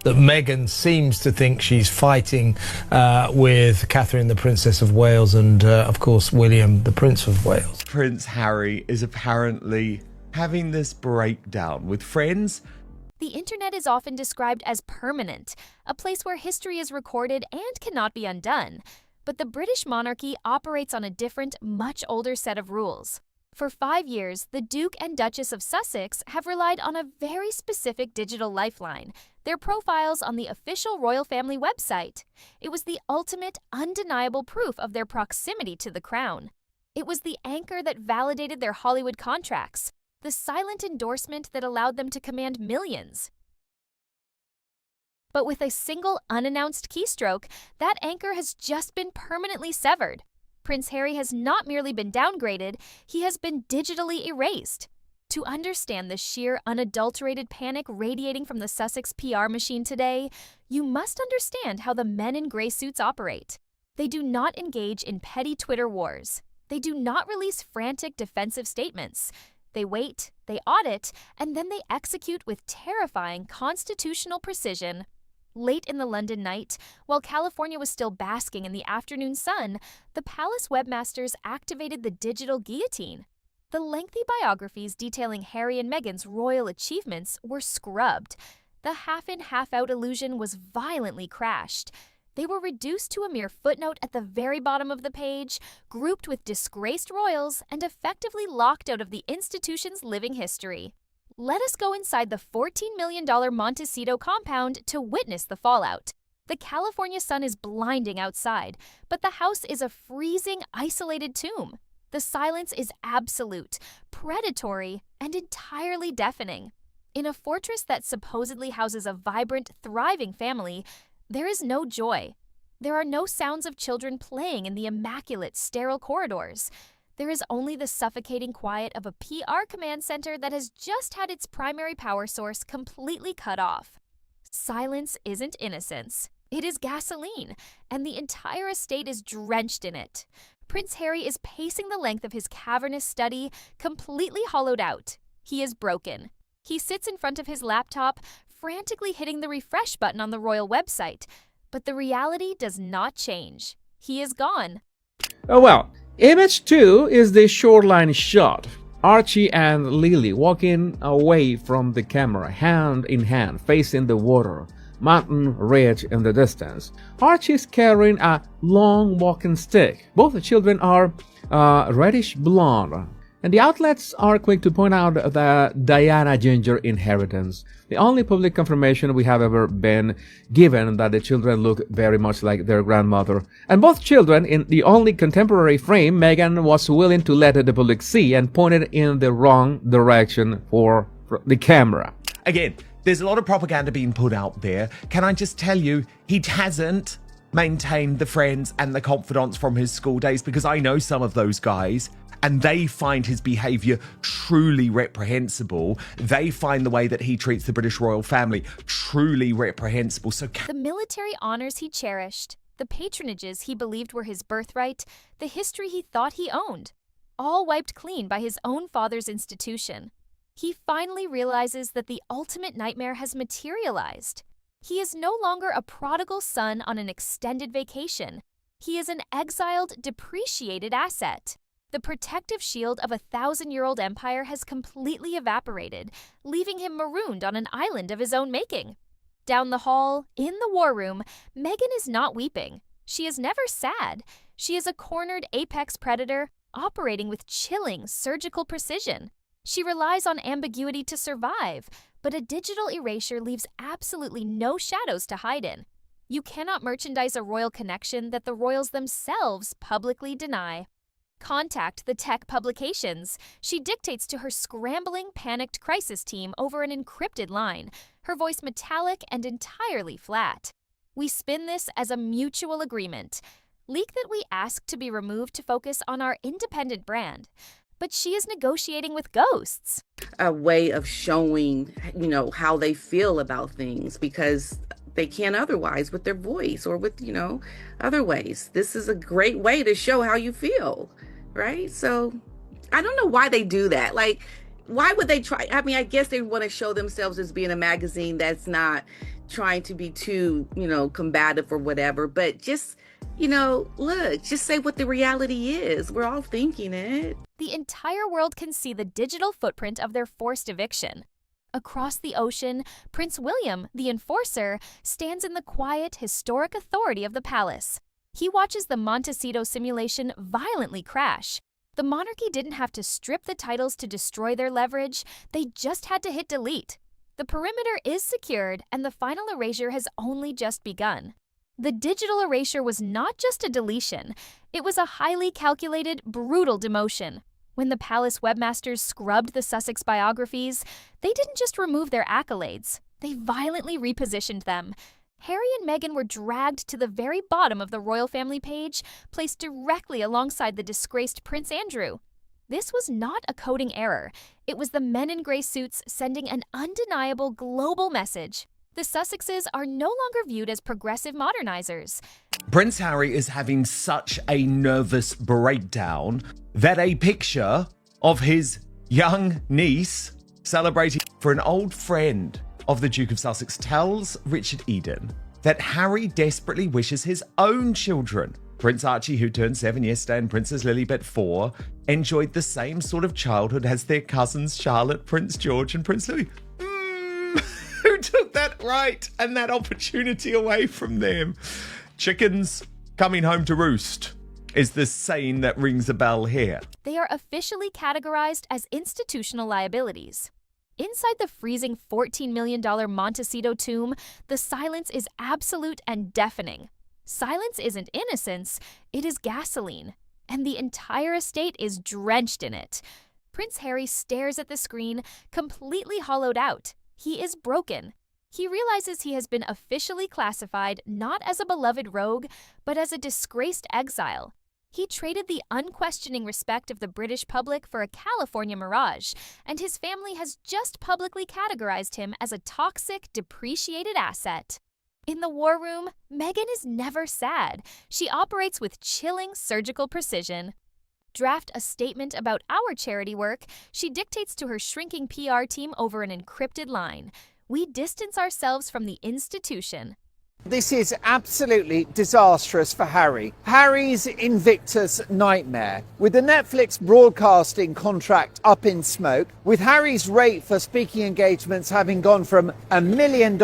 that Meghan seems to think she's fighting with Catherine, the Princess of Wales, and of course William, the Prince of Wales. Prince Harry is apparently having this breakdown with friends. The internet is often described as permanent, a place where history is recorded and cannot be undone. But the British monarchy operates on a different, much older set of rules. For 5 years, the Duke and Duchess of Sussex have relied on a very specific digital lifeline, their profiles on the official royal family website. It was the ultimate, undeniable proof of their proximity to the crown. It was the anchor that validated their Hollywood contracts, the silent endorsement that allowed them to command millions. But with a single unannounced keystroke, that anchor has just been permanently severed. Prince Harry has not merely been downgraded, he has been digitally erased. To understand the sheer, unadulterated panic radiating from the Sussex PR machine today, you must understand how the men in gray suits operate. They do not engage in petty Twitter wars. They do not release frantic defensive statements. They wait, they audit, and then they execute with terrifying constitutional precision. Late in the London night, while California was still basking in the afternoon sun, the palace webmasters activated the digital guillotine. The lengthy biographies detailing Harry and Meghan's royal achievements were scrubbed. The half-in, half-out illusion was violently crashed. They were reduced to a mere footnote at the very bottom of the page, grouped with disgraced royals, and effectively locked out of the institution's living history. Let us go inside the $14 million Montecito compound to witness the fallout. The California sun is blinding outside, but the house is a freezing, isolated tomb. The silence is absolute, predatory, and entirely deafening. In a fortress that supposedly houses a vibrant, thriving family, there is no joy. There are no sounds of children playing in the immaculate, sterile corridors. There is only the suffocating quiet of a PR command center that has just had its primary power source completely cut off. Silence isn't innocence. It is gasoline, and the entire estate is drenched in it. Prince Harry is pacing the length of his cavernous study, completely hollowed out. He is broken. He sits in front of his laptop, frantically hitting the refresh button on the royal website. But the reality does not change. He is gone. Oh well. Image 2 is the shoreline shot. Archie and Lily walking away from the camera, hand in hand, facing the water. Mountain ridge in the distance. Archie is carrying a long walking stick. Both the children are reddish blonde. And the outlets are quick to point out the Diana Ginger inheritance. The only public confirmation we have ever been given that the children look very much like their grandmother. And both children in the only contemporary frame Meghan was willing to let the public see and pointed in the wrong direction for the camera. Again, there's a lot of propaganda being put out there. Can I just tell you, he hasn't maintained the friends and the confidants from his school days, because I know some of those guys, and they find his behaviour truly reprehensible. They find the way that he treats the British royal family truly reprehensible. So the military honours he cherished, the patronages he believed were his birthright, the history he thought he owned, all wiped clean by his own father's institution. He finally realizes that the ultimate nightmare has materialized. He is no longer a prodigal son on an extended vacation. He is an exiled, depreciated asset. The protective shield of a 1,000-year-old empire has completely evaporated, leaving him marooned on an island of his own making. Down the hall, in the war room, Meghan is not weeping. She is never sad. She is a cornered apex predator, operating with chilling, surgical precision. She relies on ambiguity to survive, but a digital erasure leaves absolutely no shadows to hide in. You cannot merchandise a royal connection that the royals themselves publicly deny. Contact the tech publications. She dictates to her scrambling, panicked crisis team over an encrypted line, her voice metallic and entirely flat. We spin this as a mutual agreement. Leak that we ask to be removed to focus on our independent brand. But she is negotiating with ghosts. A way of showing, how they feel about things, because they can't otherwise with their voice or with, other ways. This is a great way to show how you feel. Right? So I don't know why they do that. Like, why would they try? I mean, I guess they want to show themselves as being a magazine that's not trying to be too, combative or whatever, but just, look, just say what the reality is. We're all thinking it. The entire world can see the digital footprint of their forced eviction. Across the ocean, Prince William, the enforcer, stands in the quiet, historic authority of the palace. He watches the Montecito simulation violently crash. The monarchy didn't have to strip the titles to destroy their leverage, they just had to hit delete. The perimeter is secured, and the final erasure has only just begun. The digital erasure was not just a deletion, it was a highly calculated, brutal demotion. When the palace webmasters scrubbed the Sussex biographies, they didn't just remove their accolades, they violently repositioned them. Harry and Meghan were dragged to the very bottom of the royal family page, placed directly alongside the disgraced Prince Andrew. This was not a coding error. It was the men in gray suits sending an undeniable global message. The Sussexes are no longer viewed as progressive modernizers. Prince Harry is having such a nervous breakdown that a picture of his young niece celebrating for an old friend of the Duke of Sussex tells Richard Eden that Harry desperately wishes his own children, Prince Archie, who turned 7 yesterday, and Princess Lilibet 4, enjoyed the same sort of childhood as their cousins Charlotte, Prince George, and Prince Louis. Who took that right and that opportunity away from them? Chickens coming home to roost is the saying that rings a bell here. They are officially categorized as institutional liabilities. Inside the freezing $14 million Montecito tomb, the silence is absolute and deafening. Silence isn't innocence, it is gasoline, and the entire estate is drenched in it. Prince Harry stares at the screen, completely hollowed out. He is broken. He realizes he has been officially classified not as a beloved rogue, but as a disgraced exile. He traded the unquestioning respect of the British public for a California mirage, and his family has just publicly categorized him as a toxic, depreciated asset. In the war room, Meghan is never sad. She operates with chilling surgical precision. Draft a statement about our charity work, she dictates to her shrinking PR team over an encrypted line. We distance ourselves from the institution. This is absolutely disastrous for Harry. Harry's Invictus nightmare. With the Netflix broadcasting contract up in smoke, with Harry's rate for speaking engagements having gone from $1 million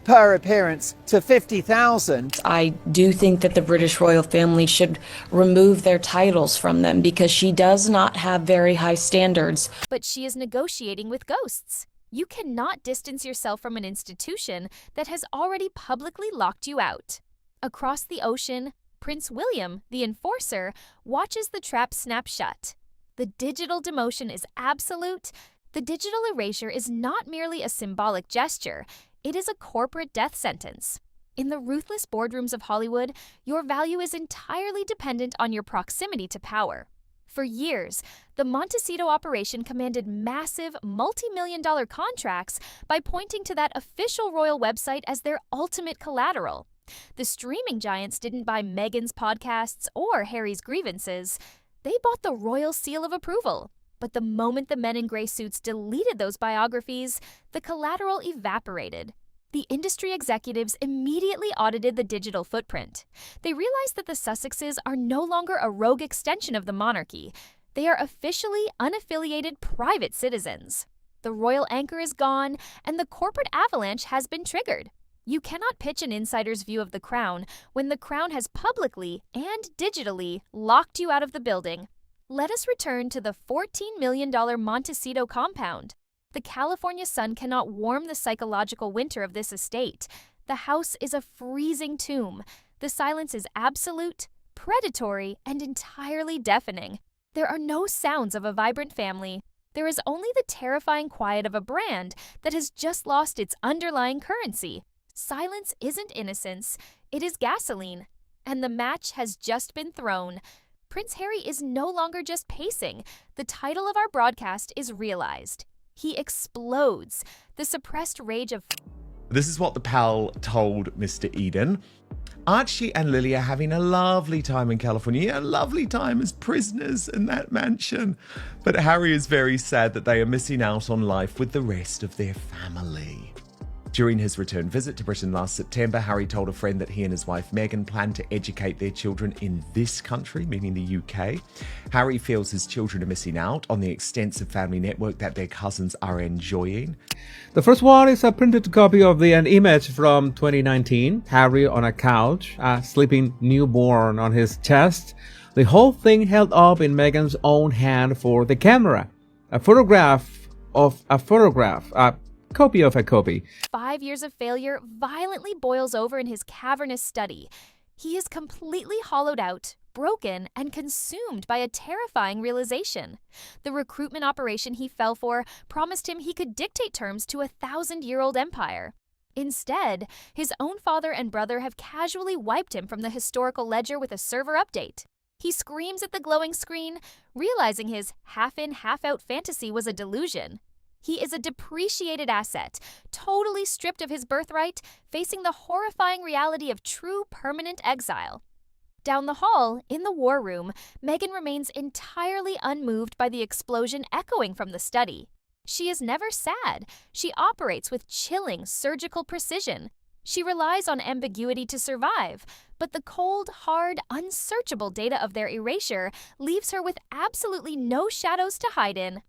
per appearance to $50,000. I do think that the British royal family should remove their titles from them because she does not have very high standards. But she is negotiating with ghosts. You cannot distance yourself from an institution that has already publicly locked you out. Across the ocean, Prince William, the enforcer, watches the trap snap shut. The digital demotion is absolute. The digital erasure is not merely a symbolic gesture, it is a corporate death sentence. In the ruthless boardrooms of Hollywood, your value is entirely dependent on your proximity to power. For years, the Montecito operation commanded massive, multi-million-dollar contracts by pointing to that official royal website as their ultimate collateral. The streaming giants didn't buy Meghan's podcasts or Harry's grievances. They bought the royal seal of approval. But the moment the men in gray suits deleted those biographies, the collateral evaporated. The industry executives immediately audited the digital footprint. They realized that the Sussexes are no longer a rogue extension of the monarchy. They are officially unaffiliated private citizens. The royal anchor is gone, and the corporate avalanche has been triggered. You cannot pitch an insider's view of the crown when the crown has publicly and digitally locked you out of the building. Let us return to the $14 million Montecito compound. The California sun cannot warm the psychological winter of this estate. The house is a freezing tomb. The silence is absolute, predatory, and entirely deafening. There are no sounds of a vibrant family. There is only the terrifying quiet of a brand that has just lost its underlying currency. Silence isn't innocence, it is gasoline. And the match has just been thrown. Prince Harry is no longer just pacing. The title of our broadcast is realized. He explodes. The suppressed rage of... This is what the pal told Mr. Eden. Archie and Lily are having a lovely time in California, a lovely time as prisoners in that mansion. But Harry is very sad that they are missing out on life with the rest of their family. During his return visit to Britain last September, Harry told a friend that he and his wife Meghan plan to educate their children in this country, meaning the UK. Harry feels his children are missing out on the extensive family network that their cousins are enjoying. The first one is a printed copy of an image from 2019. Harry on a couch, a sleeping newborn on his chest. The whole thing held up in Meghan's own hand for the camera. A photograph of a photograph. A copy of a copy. 5 years of failure violently boils over in his cavernous study. He is completely hollowed out, broken, and consumed by a terrifying realization. The recruitment operation he fell for promised him he could dictate terms to a 1,000-year-old empire. Instead, his own father and brother have casually wiped him from the historical ledger with a server update. He screams at the glowing screen, realizing his half-in, half-out fantasy was a delusion. He is a depreciated asset, totally stripped of his birthright, facing the horrifying reality of true permanent exile. Down the hall, in the war room, Meghan remains entirely unmoved by the explosion echoing from the study. She is never sad. She operates with chilling, surgical precision. She relies on ambiguity to survive, but the cold, hard, unsearchable data of their erasure leaves her with absolutely no shadows to hide in.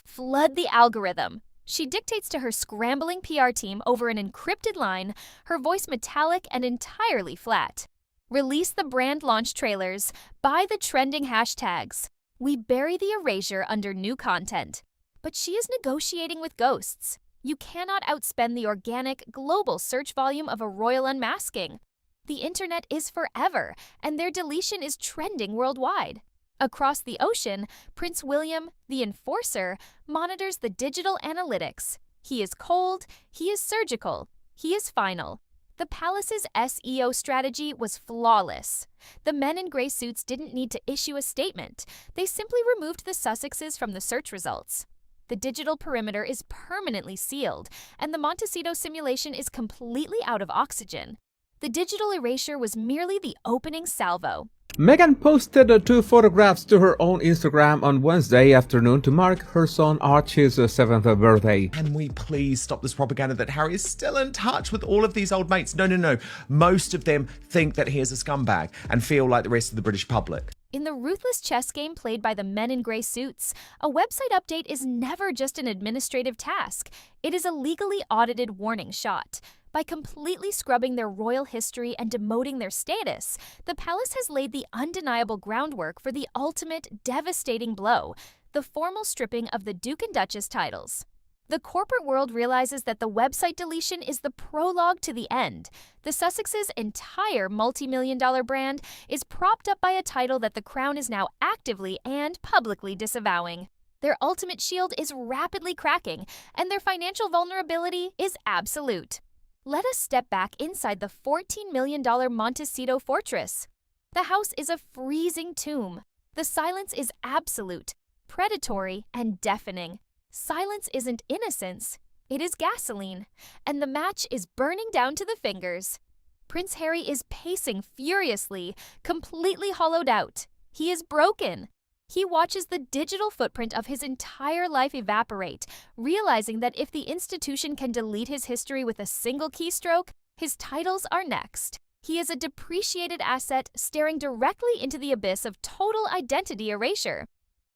Flood the algorithm. She dictates to her scrambling PR team over an encrypted line, her voice metallic and entirely flat. Release the brand launch trailers. Buy the trending hashtags. We bury the erasure under new content. But she is negotiating with ghosts. You cannot outspend the organic, global search volume of a royal unmasking. The internet is forever, and their deletion is trending worldwide. Across the ocean, Prince William, the enforcer, monitors the digital analytics. He is cold, he is surgical, he is final. The palace's SEO strategy was flawless. The men in gray suits didn't need to issue a statement. They simply removed the Sussexes from the search results. The digital perimeter is permanently sealed, and the Montecito simulation is completely out of oxygen. The digital erasure was merely the opening salvo. Meghan posted 2 photographs to her own Instagram on Wednesday afternoon to mark her son Archie's 7th birthday. Can we please stop this propaganda that Harry is still in touch with all of these old mates? No. Most of them think that he is a scumbag and feel like the rest of the British public. In the ruthless chess game played by the men in gray suits, a website update is never just an administrative task. It is a legally audited warning shot. By completely scrubbing their royal history and demoting their status, the palace has laid the undeniable groundwork for the ultimate, devastating blow, the formal stripping of the Duke and Duchess titles. The corporate world realizes that the website deletion is the prologue to the end. The Sussexes' entire multi-million-dollar brand is propped up by a title that the crown is now actively and publicly disavowing. Their ultimate shield is rapidly cracking, and their financial vulnerability is absolute. Let us step back inside the $14 million Montecito fortress. The house is a freezing tomb. The silence is absolute, predatory, and deafening. Silence isn't innocence, it is gasoline, and the match is burning down to the fingers. Prince Harry is pacing furiously, completely hollowed out. He is broken. He watches the digital footprint of his entire life evaporate, realizing that if the institution can delete his history with a single keystroke, his titles are next. He is a depreciated asset staring directly into the abyss of total identity erasure.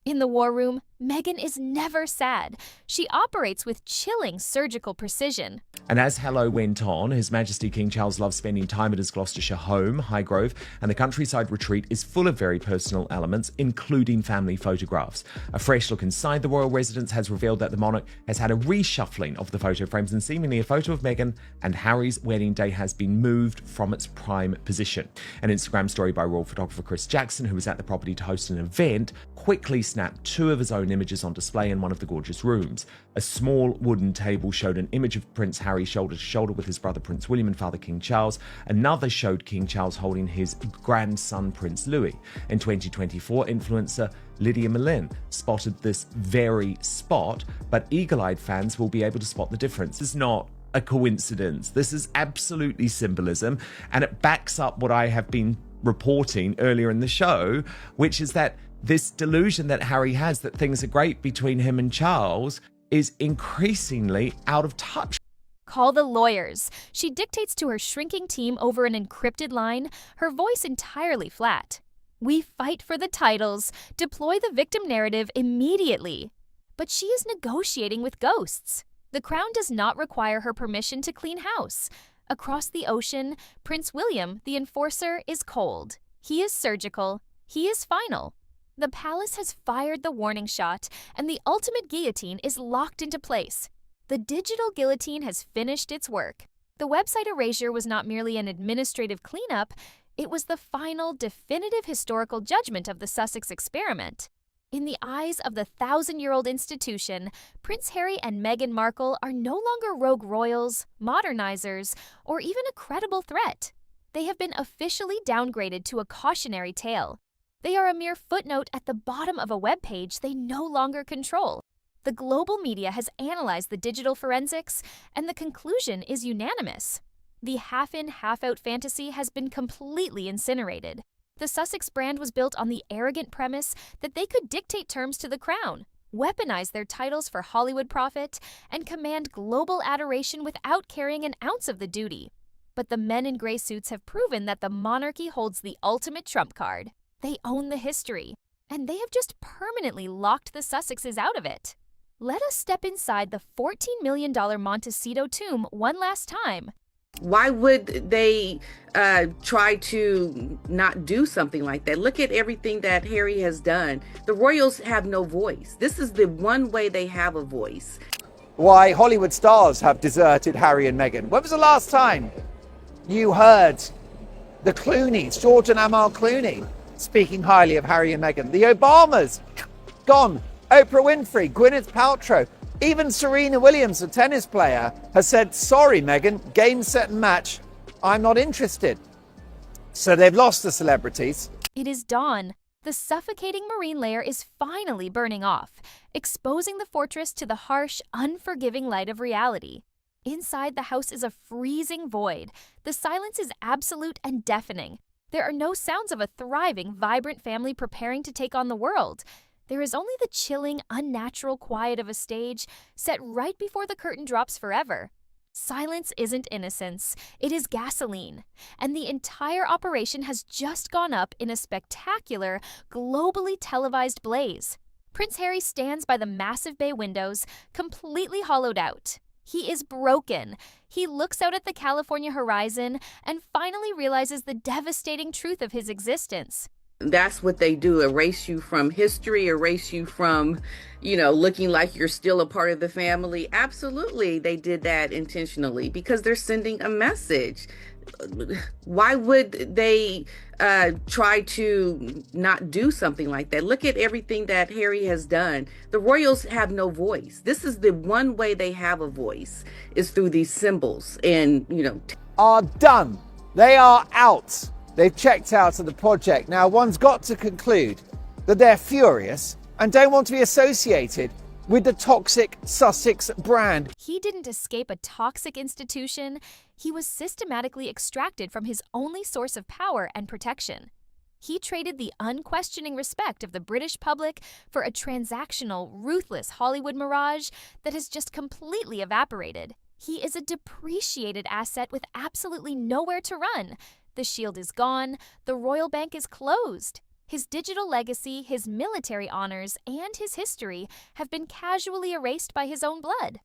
In the war room, Meghan is never sad. She operates with chilling surgical precision. And as Hello went on, His Majesty King Charles loves spending time at his Gloucestershire home, Highgrove, and the countryside retreat is full of very personal elements, including family photographs. A fresh look inside the royal residence has revealed that the monarch has had a reshuffling of the photo frames, and seemingly a photo of Meghan and Harry's wedding day has been moved from its prime position. An Instagram story by royal photographer Chris Jackson, who was at the property to host an event, quickly snapped 2 of his own images on display in one of the gorgeous rooms. A small wooden table showed an image of Prince Harry shoulder to shoulder with his brother Prince William and father King Charles. Another showed King Charles holding his grandson Prince Louis. In 2024, influencer Lydia Malin spotted this very spot, but eagle-eyed fans will be able to spot the difference. It's not a coincidence. This is absolutely symbolism, and it backs up what I have been reporting earlier in the show, which is that this delusion that Harry has that things are great between him and Charles is increasingly out of touch. Call the lawyers. She dictates to her shrinking team over an encrypted line, her voice entirely flat. We fight for the titles, deploy the victim narrative immediately. But she is negotiating with ghosts. The crown does not require her permission to clean house. Across the ocean, Prince William, the enforcer, is cold. He is surgical. He is final. The palace has fired the warning shot, and the ultimate guillotine is locked into place. The digital guillotine has finished its work. The website erasure was not merely an administrative cleanup, it was the final, definitive historical judgment of the Sussex experiment. In the eyes of the 1,000-year-old institution, Prince Harry and Meghan Markle are no longer rogue royals, modernizers, or even a credible threat. They have been officially downgraded to a cautionary tale. They are a mere footnote at the bottom of a web page they no longer control. The global media has analyzed the digital forensics, and the conclusion is unanimous. The half-in, half-out fantasy has been completely incinerated. The Sussex brand was built on the arrogant premise that they could dictate terms to the crown, weaponize their titles for Hollywood profit, and command global adoration without carrying an ounce of the duty. But the men in gray suits have proven that the monarchy holds the ultimate trump card. They own the history, and they have just permanently locked the Sussexes out of it. Let us step inside the $14 million Montecito tomb one last time. Why would they try to not do something like that? Look at everything that Harry has done. The royals have no voice. This is the one way they have a voice. Why Hollywood stars have deserted Harry and Meghan. When was the last time you heard the Clooneys, George and Amal Clooney, speaking highly of Harry and Meghan? The Obamas, gone. Oprah Winfrey, Gwyneth Paltrow, even Serena Williams, the tennis player, has said, sorry, Meghan, game, set and match, I'm not interested. So they've lost the celebrities. It is dawn. The suffocating marine layer is finally burning off, exposing the fortress to the harsh, unforgiving light of reality. Inside, the house is a freezing void. The silence is absolute and deafening. There are no sounds of a thriving, vibrant family preparing to take on the world. There is only the chilling, unnatural quiet of a stage set right before the curtain drops forever. Silence isn't innocence, it is gasoline, and the entire operation has just gone up in a spectacular, globally televised blaze. Prince Harry stands by the massive bay windows, completely hollowed out. He is broken. He looks out at the California horizon and finally realizes the devastating truth of his existence. That's what they do, erase you from history, erase you from, looking like you're still a part of the family. Absolutely, they did that intentionally because they're sending a message. Why would they try to not do something like that? Look at everything that Harry has done. The royals have no voice. This is the one way they have a voice, is through these symbols and, Are done. They are out. They've checked out of the project. Now, one's got to conclude that they're furious and don't want to be associated with the toxic Sussex brand. He didn't escape a toxic institution. He was systematically extracted from his only source of power and protection. He traded the unquestioning respect of the British public for a transactional, ruthless Hollywood mirage that has just completely evaporated. He is a depreciated asset with absolutely nowhere to run. The shield is gone, the royal bank is closed. His digital legacy, his military honors, and his history have been casually erased by his own blood.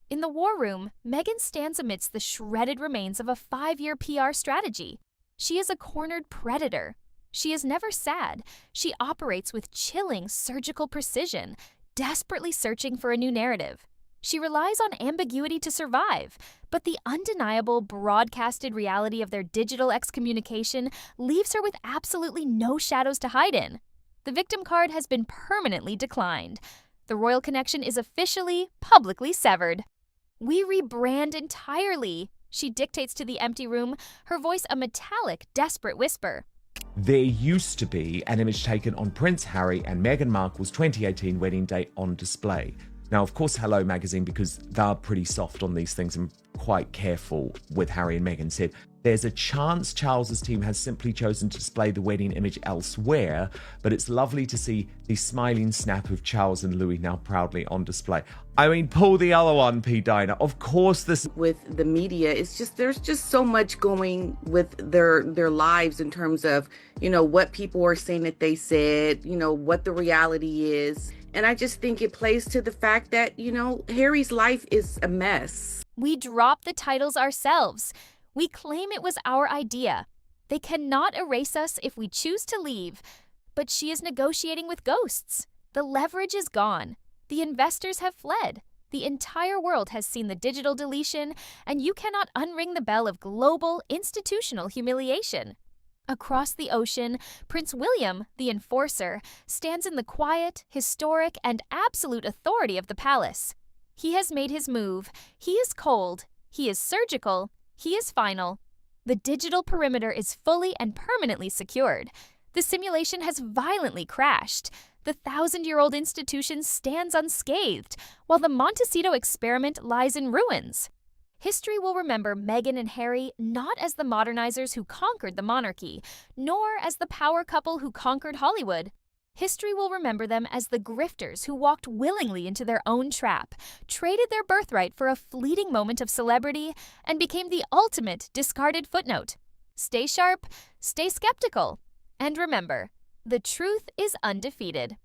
In the war room, Meghan stands amidst the shredded remains of a 5-year PR strategy. She is a cornered predator. She is never sad. She operates with chilling surgical precision, desperately searching for a new narrative. She relies on ambiguity to survive, but the undeniable broadcasted reality of their digital excommunication leaves her with absolutely no shadows to hide in. The victim card has been permanently declined. The royal connection is officially, publicly severed. We rebrand entirely, she dictates to the empty room, her voice a metallic, desperate whisper. There used to be an image taken on Prince Harry and Meghan Markle's 2018 wedding day on display. Now, of course, Hello Magazine, because they're pretty soft on these things and quite careful with Harry and Meghan, said, there's a chance Charles's team has simply chosen to display the wedding image elsewhere, but it's lovely to see the smiling snap of Charles and Louis now proudly on display. I mean, pull the other one, P. Dinah. Of course, this with the media, it's just there's just so much going with their lives in terms of, you know, what people are saying that they said, you know, what the reality is. And I just think it plays to the fact that, you know, Harry's life is a mess. We drop the titles ourselves. We claim it was our idea. They cannot erase us if we choose to leave. But she is negotiating with ghosts. The leverage is gone. The investors have fled. The entire world has seen the digital deletion, and you cannot unring the bell of global, institutional humiliation. Across the ocean, Prince William, the enforcer, stands in the quiet, historic, and absolute authority of the palace. He has made his move. He is cold. He is surgical. He is final. The digital perimeter is fully and permanently secured. The simulation has violently crashed. The 1,000-year-old institution stands unscathed, while the Montecito experiment lies in ruins. History will remember Meghan and Harry not as the modernizers who conquered the monarchy, nor as the power couple who conquered Hollywood. History will remember them as the grifters who walked willingly into their own trap, traded their birthright for a fleeting moment of celebrity, and became the ultimate discarded footnote. Stay sharp, stay skeptical, and remember, the truth is undefeated.